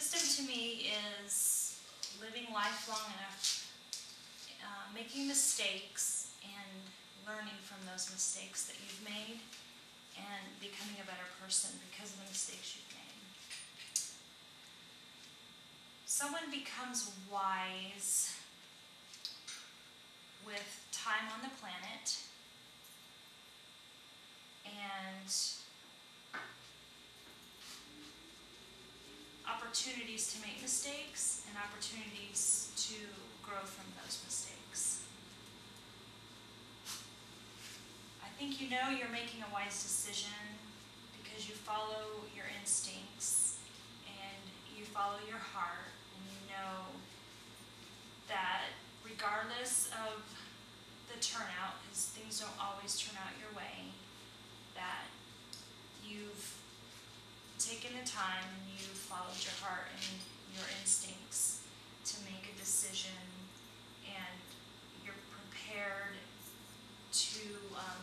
Wisdom to me is living life long enough, making mistakes and learning from those mistakes that you've made and becoming a better person because of the mistakes you've made. Someone becomes wise with time on the planet and opportunities to make mistakes and opportunities to grow from those mistakes. I think you know you're making a wise decision because you follow your instincts and you follow your heart, and you know that regardless of the turnout, because things don't always turn out your way, that you've taken the time and you've followed your heart and your instincts to make a decision, and you're prepared to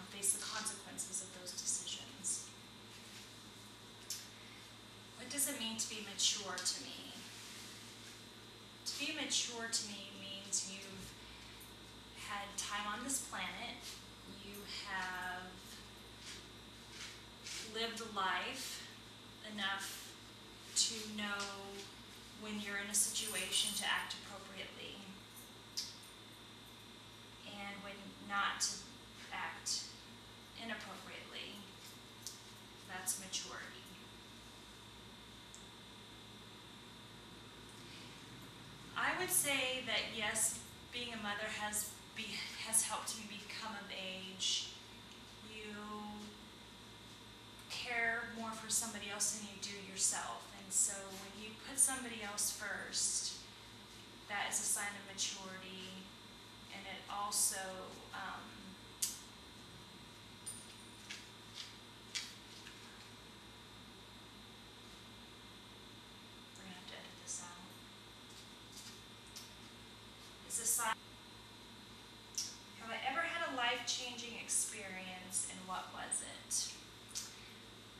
face the consequences of those decisions. What does it mean to be mature to me? To be mature to me means you've had time on this planet, you have lived life enough to know when you're in a situation to act appropriately and when not to act inappropriately. That's maturity. I would say that yes, being a mother has helped me become of age. You care more for somebody else than you do yourself, and so when you put somebody else first, that is a sign of maturity, and it also we're going to have to edit this out. It's a sign. Have I ever had a life-changing experience, and what was it?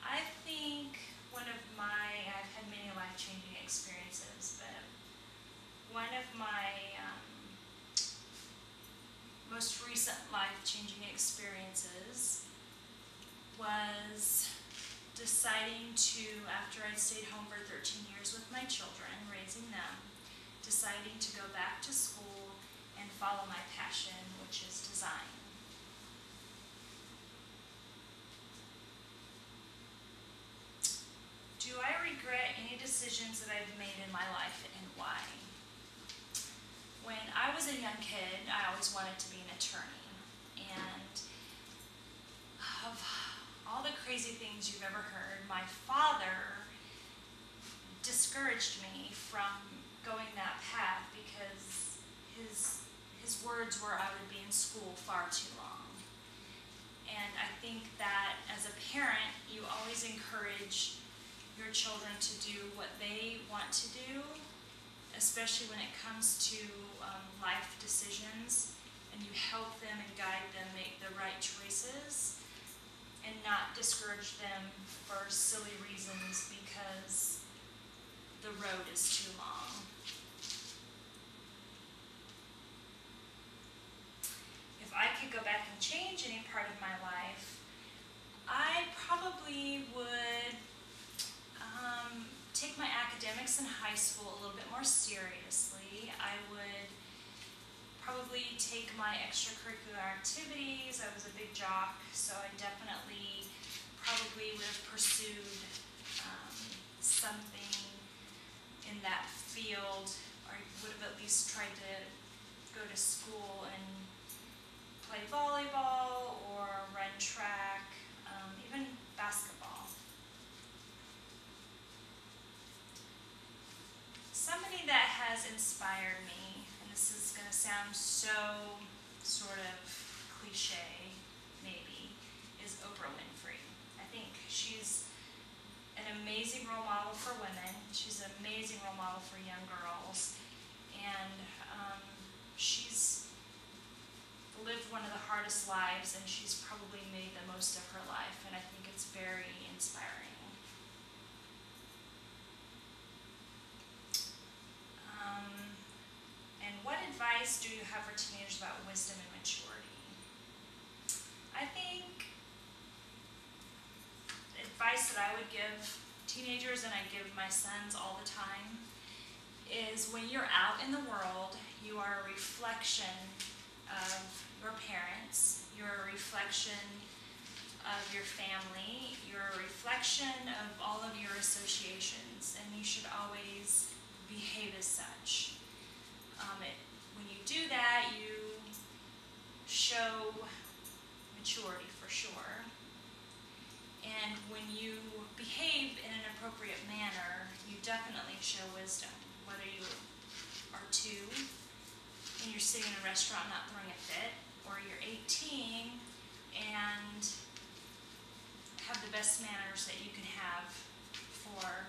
I think I've had many life-changing experiences, but one of my most recent life-changing experiences was deciding to, after I'd stayed home for 13 years with my children, raising them, deciding to go back to school and follow my passion, which is design. Do I regret any decisions that I've made in my life, and why? When I was a young kid, I always wanted to be an attorney. And of all the crazy things you've ever heard, my father discouraged me from going that path because his words were I would be in school far too long. And I think that as a parent, you always encourage your children to do what they want to do, especially when it comes to life decisions, and you help them and guide them make the right choices and not discourage them for silly reasons because the road is too long. If I could go back and change any part of my life, I probably would take my academics in high school a little bit more seriously. I would probably take my extracurricular activities. I was a big jock, so I definitely probably would have pursued something in that field, or would have at least tried to go to school and play volleyball or run track, even basketball. Somebody that has inspired me, and this is going to sound so sort of cliche, maybe, is Oprah Winfrey. I think she's an amazing role model for women. She's an amazing role model for young girls. And she's lived one of the hardest lives, and she's probably made the most of her life. And I think it's very inspiring. advice do you have for teenagers about wisdom and maturity? I think advice that I would give teenagers, and I give my sons all the time, is when you're out in the world, you are a reflection of your parents, you're a reflection of your family, you're a reflection of all of your associations, and you should always behave as such. When you do that, you show maturity for sure. And when you behave in an appropriate manner, you definitely show wisdom. Whether you are 2 and you're sitting in a restaurant not throwing a fit, or you're 18 and have the best manners that you can have for